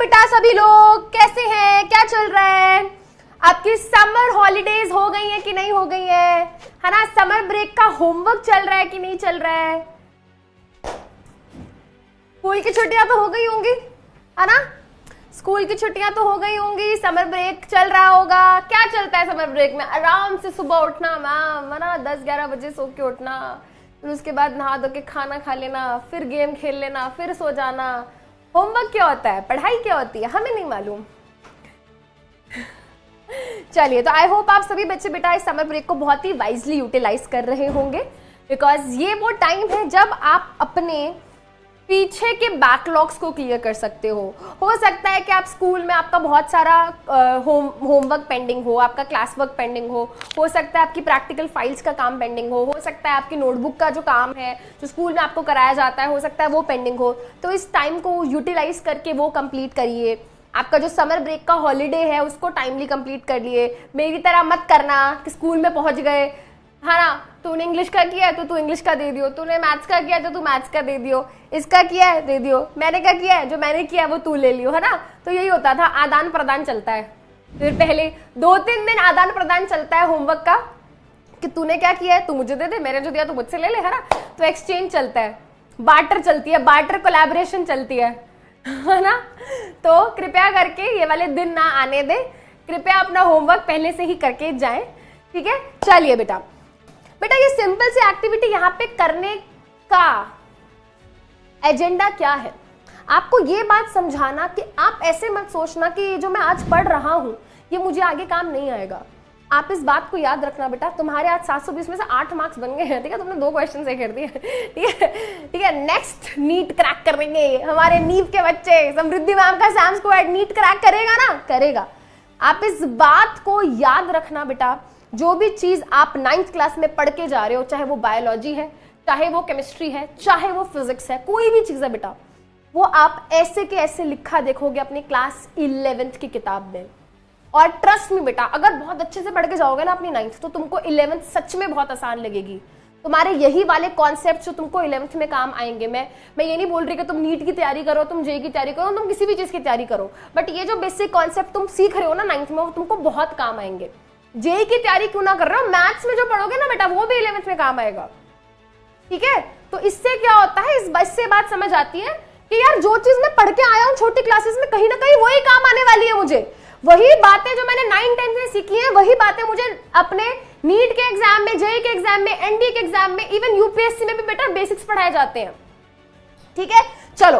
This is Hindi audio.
बेटा सभी लोग कैसे हैं, क्या चल रहा है? आपकी समर हॉलीडेज हो गई है कि नहीं हो गई है ना? समर ब्रेक का होमवर्क चल रहा है कि नहीं चल रहा है? स्कूल की छुट्टियां तो हो गई होंगी, है ना? स्कूल की छुट्टियां तो हो गई होंगी, समर ब्रेक चल रहा होगा। क्या चलता है समर ब्रेक में? आराम से सुबह उठना मैम, है ना, 10-11 बजे सो के उठना, फिर उसके बाद नहा धो के खाना खा लेना, फिर गेम खेल लेना, फिर सो जाना। होमवर्क क्या होता है, पढ़ाई क्या होती है, हमें नहीं मालूम। चलिए, तो आई होप आप सभी बच्चे बेटा इस समर ब्रेक को बहुत ही वाइजली यूटिलाइज कर रहे होंगे, बिकॉज ये वो टाइम है जब आप अपने पीछे के बैकलॉग्स को क्लियर कर सकते हो सकता है कि आप स्कूल में आपका बहुत सारा होमवर्क पेंडिंग हो, आपका क्लास वर्क पेंडिंग हो सकता है आपकी प्रैक्टिकल फाइल्स का काम पेंडिंग हो सकता है आपकी नोटबुक का जो काम है जो स्कूल में आपको कराया जाता है, हो सकता है वो पेंडिंग हो। तो इस टाइम को यूटिलाइज करके वो कंप्लीट करिए। आपका जो समर ब्रेक का हॉलीडे है उसको टाइमली कंप्लीट कर लिए। मेरी तरह मत करना कि स्कूल में पहुंच गए, है ना, तूने इंग्लिश का किया है तो तू इंग्लिश का दे दियो, तूने मैथ्स का किया है तो तू मैथ्स का दे दियो, इसका किया है दे दियो, मैंने क्या किया है जो मैंने किया है वो तू ले लियो, है ना। तो यही होता था, आदान प्रदान चलता है। फिर पहले 2-3 दिन आदान प्रदान चलता है होमवर्क का कि तूने क्या किया है तू मुझे दे दे, मैंने जो दिया तू मुझसे ले ले, है ना। तो एक्सचेंज चलता है, बार्टर चलती है, बार्टर कोलैबोरेशन चलती है ना। तो कृपया करके ये वाले दिन ना आने दे, कृपया अपना होमवर्क पहले से ही करके जाएं, ठीक है। चलिए बेटा ये सिंपल सी एक्टिविटी यहाँ पे करने का एजेंडा क्या है, आपको ये बात समझाना कि आप ऐसे मत सोचना कि ये जो मैं आज पढ़ रहा हूं ये मुझे आगे काम नहीं आएगा। आप इस बात को याद रखना बेटा, तुम्हारे आज 720 में से 8 मार्क्स बन गए हैं, ठीक है, तुमने 2 क्वेश्चन सही कर दिए, ठीक है। नेक्स्ट नीट क्रैक करेंगे हमारे नीव के बच्चे, समृद्धि मैम का सैम स्क्वाड नीट क्रैक करेगा ना, करेगा। आप इस बात को याद रखना बेटा, जो भी चीज आप 9th क्लास में पढ़ के जा रहे हो, चाहे वो बायोलॉजी है, चाहे वो केमिस्ट्री है, चाहे वो फिजिक्स है, कोई भी चीज है बेटा, वो आप ऐसे के ऐसे लिखा देखोगे अपनी क्लास 11th की किताब में। और ट्रस्ट में बेटा, अगर बहुत अच्छे से पढ़ के जाओगे ना अपनी 9th, तो तुमको 11th सच में बहुत आसान लगेगी। तुम्हारे यही वाले कॉन्सेप्ट जो तुमको 11th में काम आएंगे। मैं ये नहीं बोल रही कि तुम नीट की तैयारी करो, तुम जेई की तैयारी करो, तुम किसी भी चीज की तैयारी करो, बट ये जो बेसिक कॉन्सेप्ट तुम सीख रहे हो ना 9th में, वो तुमको बहुत काम आएंगे। जेई की तैयारी क्यों ना कर रहे हो, मैथ्स में जो पढ़ोगे ना बेटा वो भी 11th में काम आएगा, ठीक है। तो इससे क्या होता है, इस बस से बात समझ आती है कि यार जो चीज मैं पढ़ के आया हूं छोटी क्लासेस में, कहीं ना कहीं वही काम आने वाली है मुझे। वही बातें जो मैंने 9-10 में सीखी हैं, वही बातें मुझे अपने नीट के एग्जाम में, जेई के एग्जाम में, एनडीए के एग्जाम में, इवन यूपीएससी में भी बेटा बेसिक्स पढ़ाए जाते हैं, ठीक है। चलो